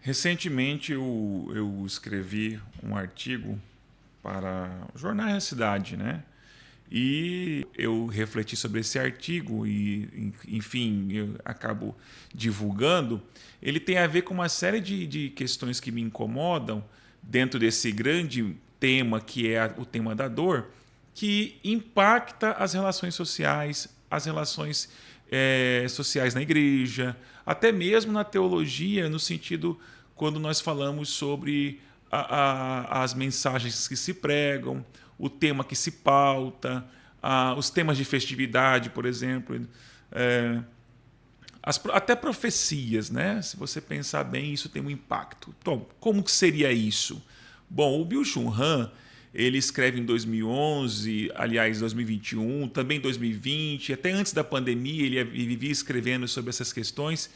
Recentemente eu escrevi um artigo para o Jornal da Cidade, né? E eu refleti sobre esse artigo e, enfim, eu acabo divulgando. Ele tem a ver com uma série de questões que me incomodam dentro desse grande tema que é o tema da dor, que impacta as relações sociais, as relações sociais na igreja, até mesmo na teologia, no sentido quando nós falamos sobre as mensagens que se pregam, o tema que se pauta, os temas de festividade, por exemplo, até profecias, né? Se você pensar bem, isso tem um impacto. Então, como que seria isso? Bom, o Byung-Chul Han, ele escreve em 2011, aliás, 2021, também 2020, até antes da pandemia, ele vivia escrevendo sobre essas questões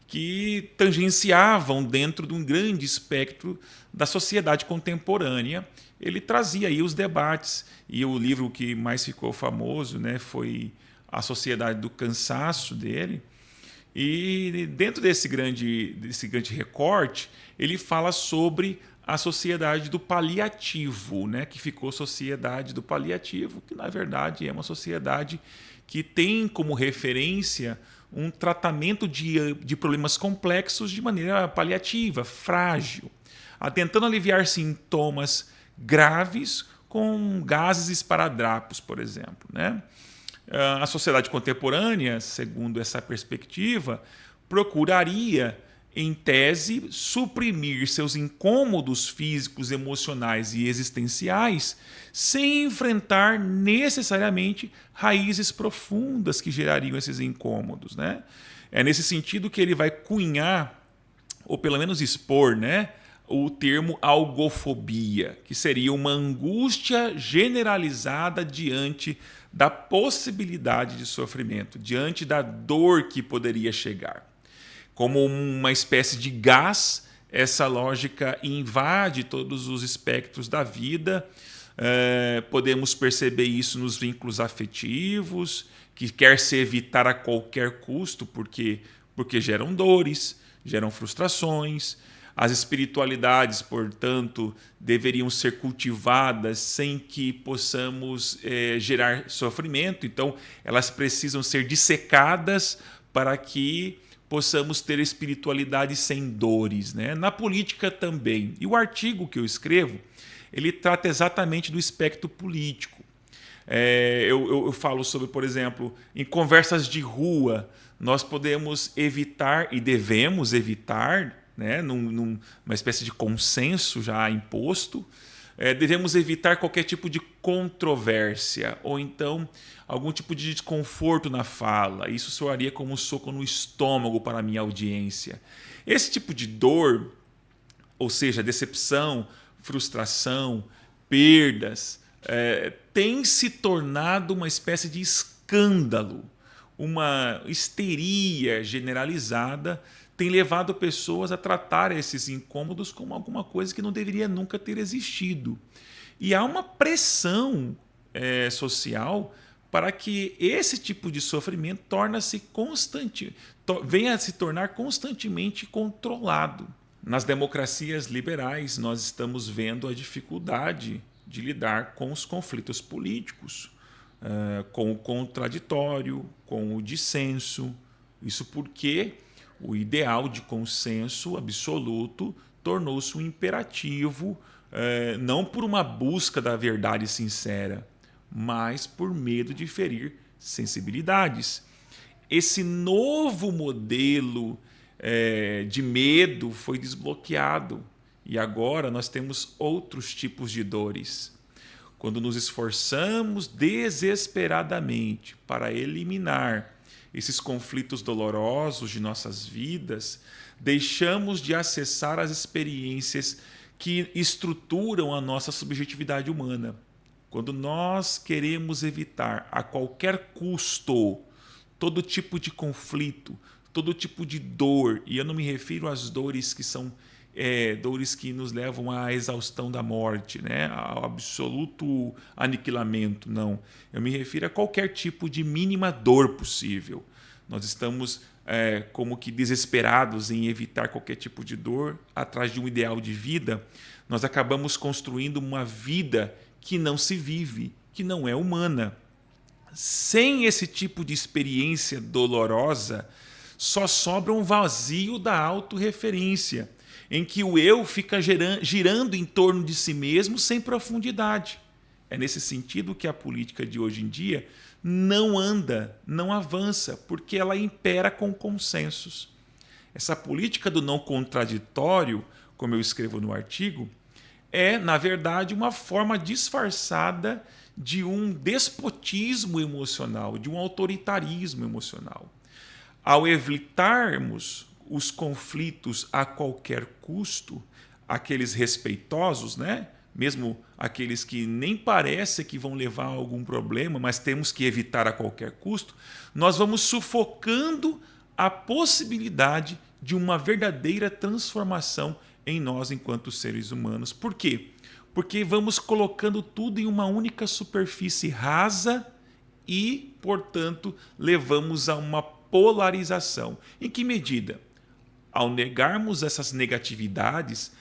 que tangenciavam dentro de um grande espectro da sociedade contemporânea. Ele trazia aí os debates, e o livro que mais ficou famoso, né, foi A Sociedade do Cansaço dele. E dentro desse grande recorte, ele fala sobre a sociedade do paliativo, né, que ficou sociedade do paliativo, que na verdade é uma sociedade que tem como referência um tratamento de problemas complexos de maneira paliativa, frágil, tentando aliviar sintomas graves com gases esparadrapos, por exemplo, né? A sociedade contemporânea, segundo essa perspectiva, procuraria, em tese, suprimir seus incômodos físicos, emocionais e existenciais sem enfrentar necessariamente raízes profundas que gerariam esses incômodos, né? É nesse sentido que ele vai cunhar, ou pelo menos expor, né, o termo algofobia, que seria uma angústia generalizada diante da possibilidade de sofrimento, diante da dor que poderia chegar. Como uma espécie de gás, essa lógica invade todos os espectros da vida. Podemos perceber isso nos vínculos afetivos, que quer se evitar a qualquer custo, porque geram dores, geram frustrações. As espiritualidades, portanto, deveriam ser cultivadas sem que possamos gerar sofrimento. Então, elas precisam ser dissecadas para que possamos ter espiritualidade sem dores, né? Na política também. E o artigo que eu escrevo, ele trata exatamente do espectro político. Eu falo sobre, por exemplo, em conversas de rua, nós podemos evitar e devemos evitar, né, numa espécie de consenso já imposto, devemos evitar qualquer tipo de controvérsia ou então algum tipo de desconforto na fala. Isso soaria como um soco no estômago para a minha audiência. Esse tipo de dor, ou seja, decepção, frustração, perdas, tem se tornado uma espécie de escândalo, uma histeria generalizada, tem levado pessoas a tratar esses incômodos como alguma coisa que não deveria nunca ter existido. E há uma pressão social para que esse tipo de sofrimento venha a se tornar constantemente controlado. Nas democracias liberais, nós estamos vendo a dificuldade de lidar com os conflitos políticos, com o contraditório, com o dissenso. Isso porque o ideal de consenso absoluto tornou-se um imperativo, não por uma busca da verdade sincera, mas por medo de ferir sensibilidades. Esse novo modelo de medo foi desbloqueado e agora nós temos outros tipos de dores. Quando nos esforçamos desesperadamente para eliminar esses conflitos dolorosos de nossas vidas, deixamos de acessar as experiências que estruturam a nossa subjetividade humana. Quando nós queremos evitar a qualquer custo todo tipo de conflito, todo tipo de dor, e eu não me refiro às dores que são dores que nos levam à exaustão da morte, né? Ao absoluto aniquilamento, não. Eu me refiro a qualquer tipo de mínima dor possível. Nós estamos como que desesperados em evitar qualquer tipo de dor, atrás de um ideal de vida, nós acabamos construindo uma vida que não se vive, que não é humana. Sem esse tipo de experiência dolorosa, só sobra um vazio da autorreferência, em que o eu fica girando em torno de si mesmo sem profundidade. É nesse sentido que a política de hoje em dia não anda, não avança, porque ela impera com consensos. Essa política do não contraditório, como eu escrevo no artigo, é, na verdade, uma forma disfarçada de um despotismo emocional, de um autoritarismo emocional. Ao evitarmos os conflitos a qualquer custo, aqueles respeitosos, né? Mesmo aqueles que nem parece que vão levar a algum problema, mas temos que evitar a qualquer custo, nós vamos sufocando a possibilidade de uma verdadeira transformação em nós enquanto seres humanos. Por quê? Porque vamos colocando tudo em uma única superfície rasa e, portanto, levamos a uma polarização. Em que medida? Ao negarmos essas negatividades,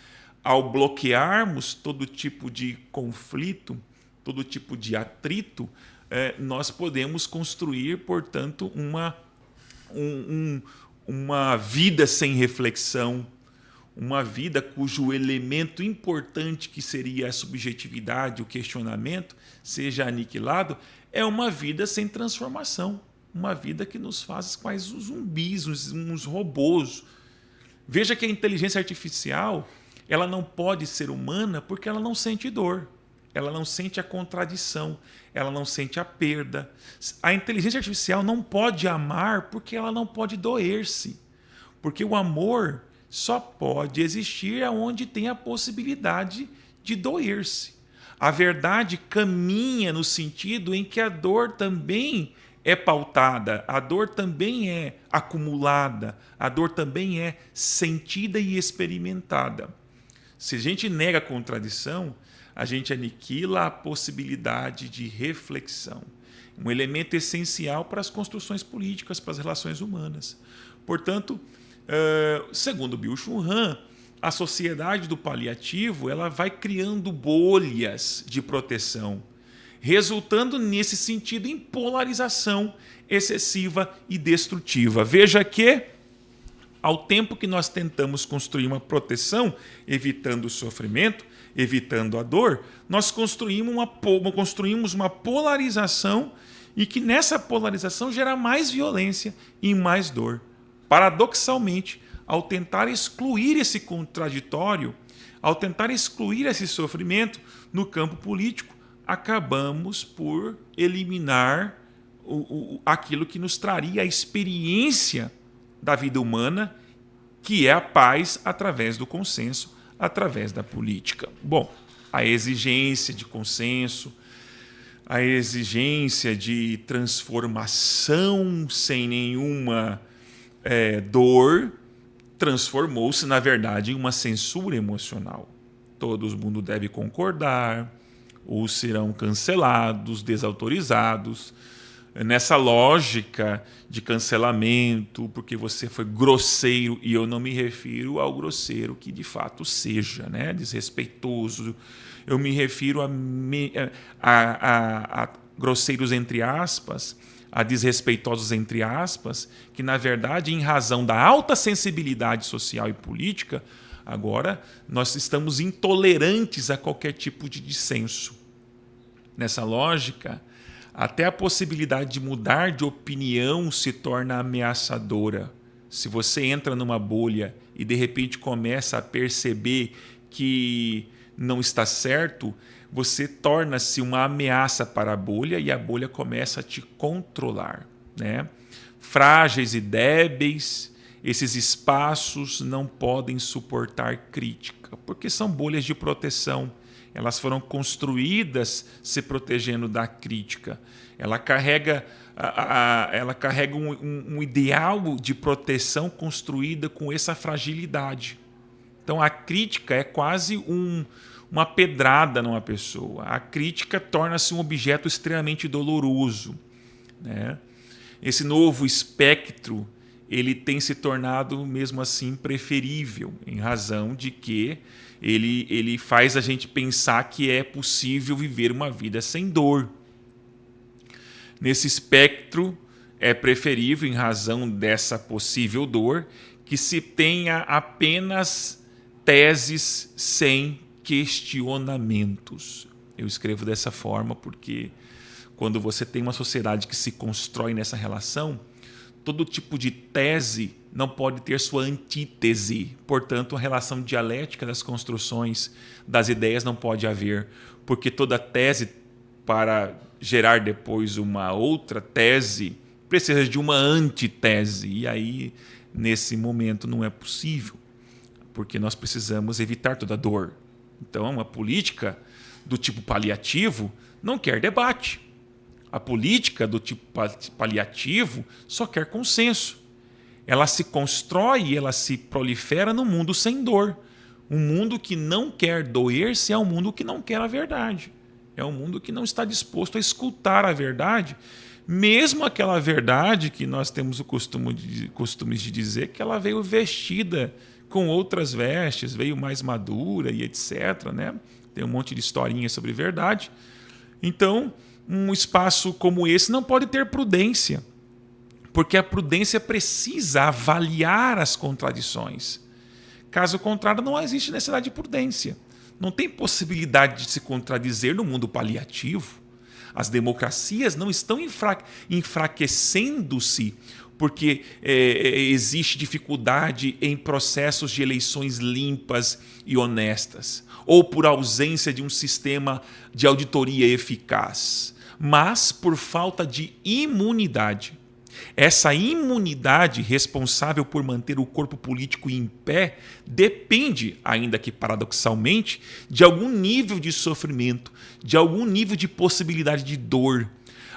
ao bloquearmos todo tipo de conflito, todo tipo de atrito, nós podemos construir, portanto, uma vida sem reflexão, uma vida cujo elemento importante, que seria a subjetividade, o questionamento, seja aniquilado, é uma vida sem transformação, uma vida que nos faz quase zumbis, uns robôs. Veja que a inteligência artificial, ela não pode ser humana porque ela não sente dor, ela não sente a contradição, ela não sente a perda. A inteligência artificial não pode amar porque ela não pode doer-se, porque o amor só pode existir onde tem a possibilidade de doer-se. A verdade caminha no sentido em que a dor também é pautada, a dor também é acumulada, a dor também é sentida e experimentada. Se a gente nega a contradição, a gente aniquila a possibilidade de reflexão, um elemento essencial para as construções políticas, para as relações humanas. Portanto, segundo Byung-Chul Han, a sociedade do paliativo ela vai criando bolhas de proteção, resultando nesse sentido em polarização excessiva e destrutiva. Veja que, ao tempo que nós tentamos construir uma proteção, evitando o sofrimento, evitando a dor, nós construímos uma polarização e que nessa polarização gera mais violência e mais dor. Paradoxalmente, ao tentar excluir esse contraditório, ao tentar excluir esse sofrimento no campo político, acabamos por eliminar aquilo que nos traria a experiência da vida humana, que é a paz através do consenso, através da política. Bom, a exigência de consenso, a exigência de transformação sem nenhuma dor, transformou-se, na verdade, em uma censura emocional. Todo mundo deve concordar, ou serão cancelados, desautorizados, nessa lógica de cancelamento, porque você foi grosseiro, e eu não me refiro ao grosseiro que de fato seja, né? Desrespeitoso. Eu me refiro a grosseiros entre aspas, a desrespeitosos entre aspas, que na verdade, em razão da alta sensibilidade social e política, agora nós estamos intolerantes a qualquer tipo de dissenso. Nessa lógica, até a possibilidade de mudar de opinião se torna ameaçadora. Se você entra numa bolha e de repente começa a perceber que não está certo, você torna-se uma ameaça para a bolha e a bolha começa a te controlar, né? Frágeis e débeis, esses espaços não podem suportar crítica, porque são bolhas de proteção. Elas foram construídas se protegendo da crítica. Ela carrega um ideal de proteção construída com essa fragilidade. Então a crítica é quase uma pedrada numa pessoa. A crítica torna-se um objeto extremamente doloroso, né? Esse novo espectro, ele tem se tornado, mesmo assim, preferível, em razão de que ele faz a gente pensar que é possível viver uma vida sem dor. Nesse espectro, é preferível, em razão dessa possível dor, que se tenha apenas teses sem questionamentos. Eu escrevo dessa forma porque quando você tem uma sociedade que se constrói nessa relação, todo tipo de tese não pode ter sua antítese. Portanto, a relação dialética das construções das ideias não pode haver, porque toda tese, para gerar depois uma outra tese, precisa de uma antitese. E aí, nesse momento, não é possível, porque nós precisamos evitar toda dor. Então, uma política do tipo paliativo não quer debate. A política do tipo paliativo só quer consenso. Ela se constrói e ela se prolifera num mundo sem dor. Um mundo que não quer doer-se é um mundo que não quer a verdade. É um mundo que não está disposto a escutar a verdade, mesmo aquela verdade que nós temos o costumes de dizer que ela veio vestida com outras vestes, veio mais madura e etc. Né? Tem um monte de historinha sobre verdade. Então, um espaço como esse não pode ter prudência, porque a prudência precisa avaliar as contradições. Caso contrário, não existe necessidade de prudência. Não tem possibilidade de se contradizer no mundo paliativo. As democracias não estão enfraquecendo-se porque existe dificuldade em processos de eleições limpas e honestas, ou por ausência de um sistema de auditoria eficaz, mas por falta de imunidade. Essa imunidade responsável por manter o corpo político em pé depende, ainda que paradoxalmente, de algum nível de sofrimento, de algum nível de possibilidade de dor.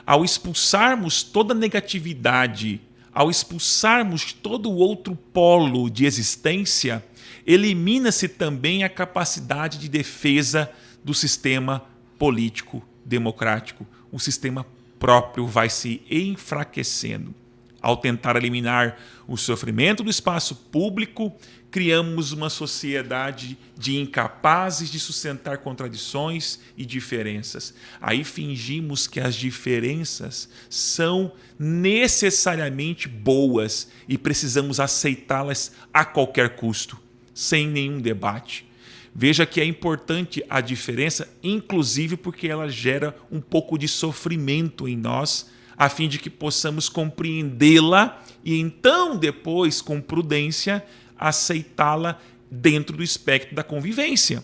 Ao expulsarmos toda negatividade, ao expulsarmos todo o outro polo de existência, elimina-se também a capacidade de defesa do sistema político democrático. O sistema próprio vai se enfraquecendo. Ao tentar eliminar o sofrimento do espaço público, criamos uma sociedade de incapazes de sustentar contradições e diferenças. Aí fingimos que as diferenças são necessariamente boas e precisamos aceitá-las a qualquer custo, sem nenhum debate. Veja que é importante a diferença, inclusive porque ela gera um pouco de sofrimento em nós, a fim de que possamos compreendê-la e então, depois, com prudência, aceitá-la dentro do espectro da convivência.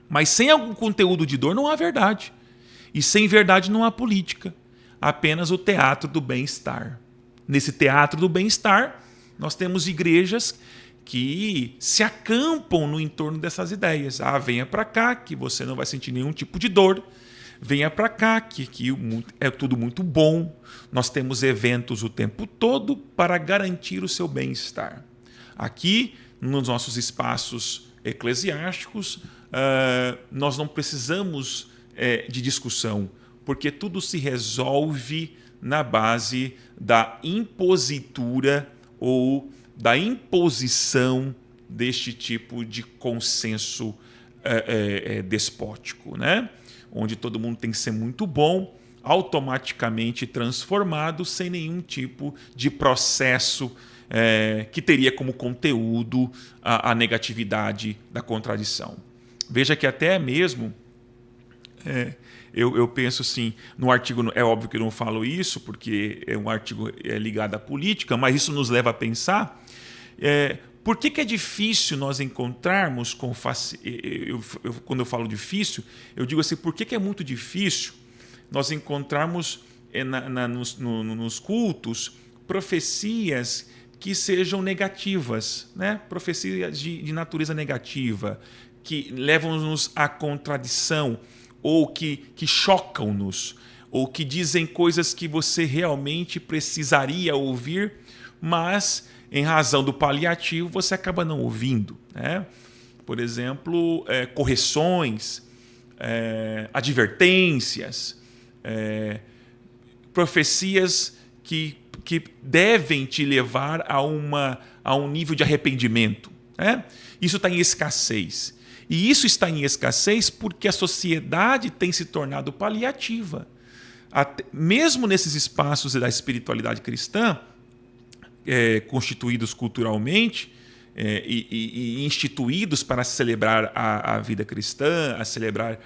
Mas sem algum conteúdo de dor não há verdade. E sem verdade não há política. Apenas o teatro do bem-estar. Nesse teatro do bem-estar, nós temos igrejas que se acampam no entorno dessas ideias. Venha para cá, que você não vai sentir nenhum tipo de dor. Venha para cá, que é tudo muito bom. Nós temos eventos o tempo todo para garantir o seu bem-estar. Aqui, nos nossos espaços eclesiásticos, nós não precisamos de discussão, porque tudo se resolve na base da impositura ou da imposição deste tipo de consenso despótico, né? Onde todo mundo tem que ser muito bom, automaticamente transformado, sem nenhum tipo de processo que teria como conteúdo a negatividade da contradição. Veja que até mesmo, eu penso assim, no artigo, é óbvio que eu não falo isso, porque é um artigo ligado à política, mas isso nos leva a pensar por que é difícil nós encontrarmos, quando eu falo difícil, eu digo assim, por que é muito difícil nós encontrarmos nos cultos profecias que sejam negativas, né? Profecias de natureza negativa, que levam-nos à contradição, ou que chocam-nos, ou que dizem coisas que você realmente precisaria ouvir, mas em razão do paliativo você acaba não ouvindo, né? Por exemplo, correções, advertências, profecias que que devem te levar a um nível de arrependimento. Né? Isso está em escassez. E isso está em escassez porque a sociedade tem se tornado paliativa. Mesmo nesses espaços da espiritualidade cristã, constituídos culturalmente e instituídos para celebrar a vida cristã, a celebrar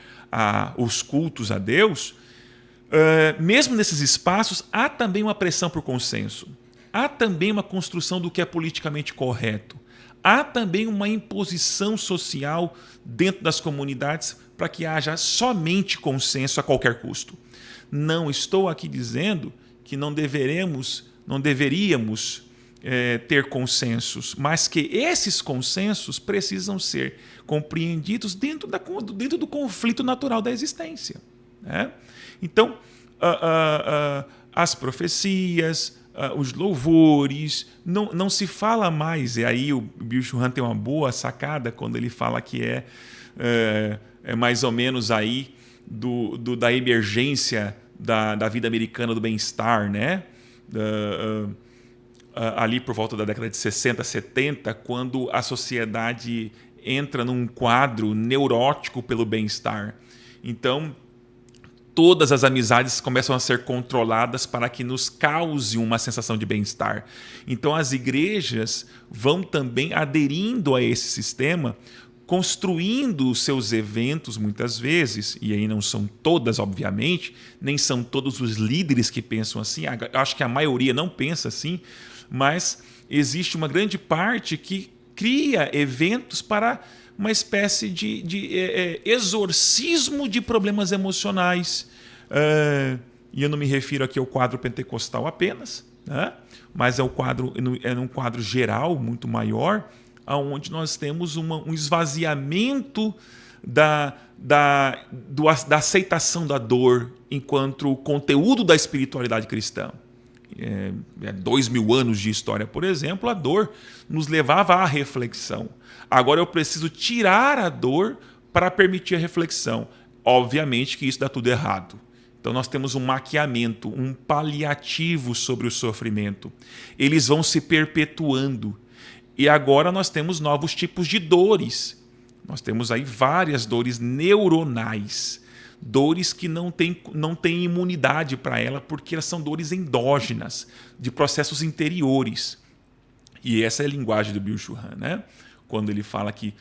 os cultos a Deus, mesmo nesses espaços há também uma pressão por consenso, há também uma construção do que é politicamente correto, há também uma imposição social dentro das comunidades para que haja somente consenso a qualquer custo. Não estou aqui dizendo que não deveríamos ter consensos, mas que esses consensos precisam ser compreendidos dentro do conflito natural da existência. Né? Então, as profecias, os louvores, não se fala mais, e aí o Byung-Chul Han tem uma boa sacada quando ele fala que é mais ou menos aí da emergência da vida americana do bem-estar, né? Ali por volta da década de 60, 70, quando a sociedade entra num quadro neurótico pelo bem-estar. Então, todas as amizades começam a ser controladas para que nos cause uma sensação de bem-estar. Então, as igrejas vão também aderindo a esse sistema, construindo os seus eventos muitas vezes, e aí não são todas, obviamente, nem são todos os líderes que pensam assim, acho que a maioria não pensa assim, mas existe uma grande parte que cria eventos para uma espécie de exorcismo de problemas emocionais. E eu não me refiro aqui ao quadro pentecostal apenas, né? Mas é um quadro geral muito maior, onde nós temos um esvaziamento da aceitação da dor enquanto conteúdo da espiritualidade cristã. 2000 anos de história, por exemplo, a dor nos levava à reflexão. Agora eu preciso tirar a dor para permitir a reflexão. Obviamente que isso dá tudo errado. Então nós temos um maquiamento, um paliativo sobre o sofrimento. Eles vão se perpetuando. E agora nós temos novos tipos de dores. Nós temos aí várias dores neuronais. Dores que não têm imunidade para ela, porque elas são dores endógenas, de processos interiores. E essa é a linguagem do Byung-Chul Han, né? Quando ele fala que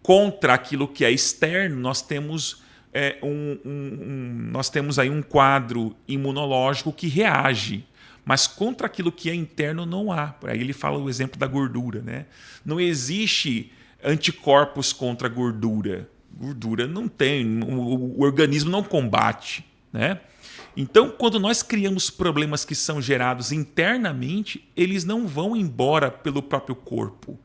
contra aquilo que é externo, nós temos aí um quadro imunológico que reage, mas contra aquilo que é interno não há. Aí ele fala o exemplo da gordura, né? Não existe anticorpos contra a gordura. Gordura não tem, o organismo não combate, né? Então, quando nós criamos problemas que são gerados internamente, eles não vão embora pelo próprio corpo.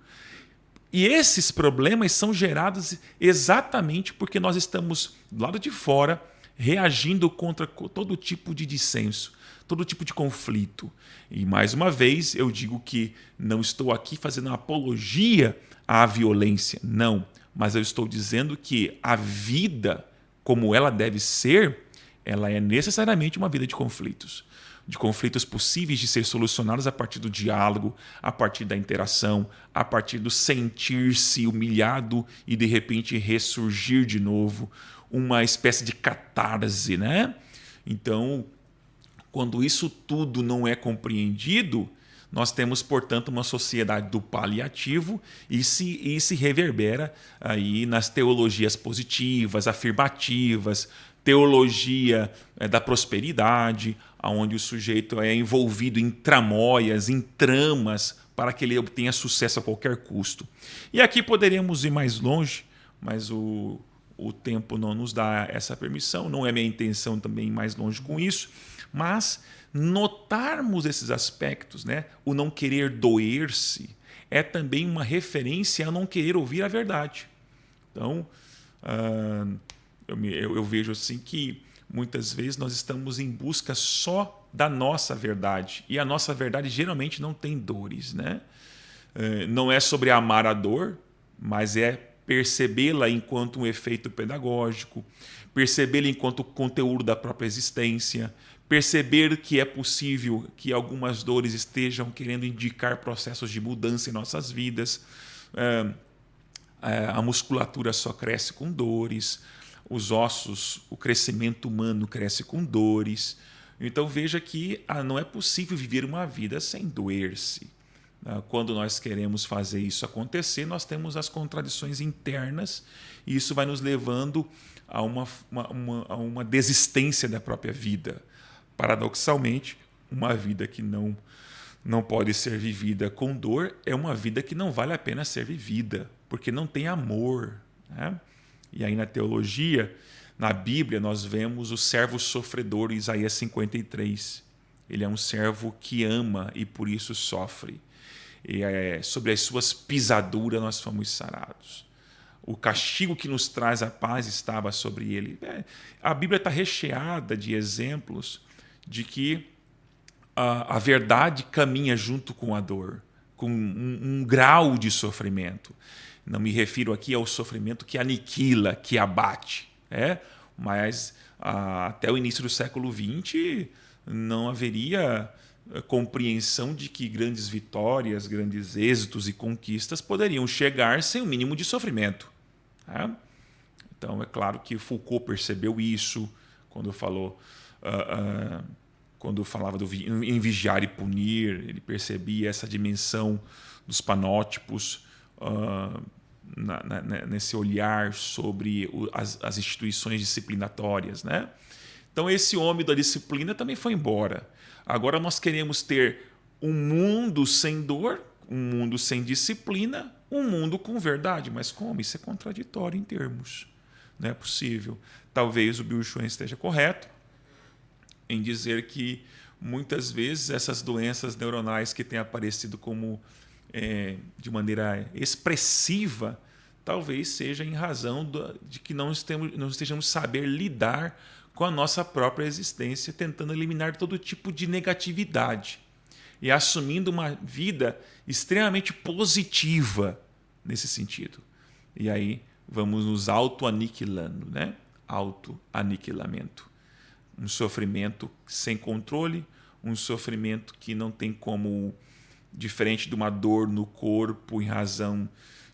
E esses problemas são gerados exatamente porque nós estamos do lado de fora reagindo contra todo tipo de dissenso, todo tipo de conflito. E mais uma vez eu digo que não estou aqui fazendo uma apologia à violência, não. Mas eu estou dizendo que a vida, como ela deve ser, ela é necessariamente uma vida de conflitos possíveis de ser solucionados a partir do diálogo, a partir da interação, a partir do sentir-se humilhado e de repente ressurgir de novo, uma espécie de catarse, né? Então, quando isso tudo não é compreendido, nós temos, portanto, uma sociedade do paliativo e se reverbera aí nas teologias positivas, afirmativas, teologia da prosperidade, onde o sujeito é envolvido em tramóias, em tramas, para que ele obtenha sucesso a qualquer custo. E aqui poderíamos ir mais longe, mas o tempo não nos dá essa permissão, não é minha intenção também ir mais longe com isso, mas notarmos esses aspectos, né? O não querer doer-se é também uma referência a não querer ouvir a verdade. Então, eu vejo assim que muitas vezes nós estamos em busca só da nossa verdade, e a nossa verdade geralmente não tem dores, né? Não é sobre amar a dor, mas é percebê-la enquanto um efeito pedagógico, percebê-la enquanto conteúdo da própria existência, perceber que é possível que algumas dores estejam querendo indicar processos de mudança em nossas vidas. A musculatura só cresce com dores, os ossos, o crescimento humano cresce com dores. Então veja que não é possível viver uma vida sem doer-se. Quando nós queremos fazer isso acontecer, nós temos as contradições internas e isso vai nos levando a uma desistência da própria vida. Paradoxalmente, uma vida que não pode ser vivida com dor é uma vida que não vale a pena ser vivida, porque não tem amor, né? E aí na teologia, na Bíblia, nós vemos o servo sofredor, Isaías 53. Ele é um servo que ama e por isso sofre. E sobre as suas pisaduras nós fomos sarados. O castigo que nos traz a paz estava sobre ele. A Bíblia está recheada de exemplos de que a verdade caminha junto com a dor, com um grau de sofrimento. Não me refiro aqui ao sofrimento que aniquila, que abate, mas até o início do século XX não haveria compreensão de que grandes vitórias, grandes êxitos e conquistas poderiam chegar sem o mínimo de sofrimento. Então é claro que Foucault percebeu isso quando falava em vigiar e punir. Ele percebia essa dimensão dos panótipos nesse olhar sobre as instituições disciplinatórias, né? Então esse homem da disciplina também foi embora. Agora nós queremos ter um mundo sem dor, um mundo sem disciplina, um mundo com verdade. Mas como? Isso é contraditório em termos. Não é possível. Talvez o Bill Schwen esteja correto em dizer que muitas vezes essas doenças neuronais que têm aparecido como de maneira expressiva, talvez seja em razão de que não estejamos saber lidar com a nossa própria existência, tentando eliminar todo tipo de negatividade e assumindo uma vida extremamente positiva nesse sentido. E aí vamos nos auto-aniquilando, né? Auto-aniquilamento. Um sofrimento sem controle, um sofrimento que não tem como, diferente de uma dor no corpo em razão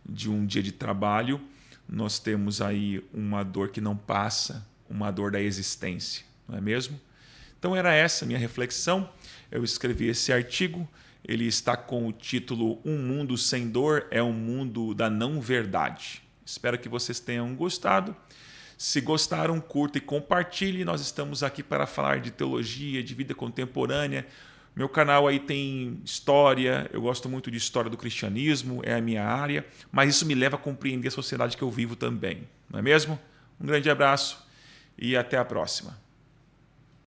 de um dia de trabalho, nós temos aí uma dor que não passa, uma dor da existência, não é mesmo? Então era essa a minha reflexão. Eu escrevi esse artigo, ele está com o título Um Mundo Sem Dor é um Mundo da Não-Verdade. Espero que vocês tenham gostado. Se gostaram, curta e compartilhe. Nós estamos aqui para falar de teologia, de vida contemporânea. Meu canal aí tem história, eu gosto muito de história do cristianismo, é a minha área, mas isso me leva a compreender a sociedade que eu vivo também, não é mesmo? Um grande abraço e até a próxima.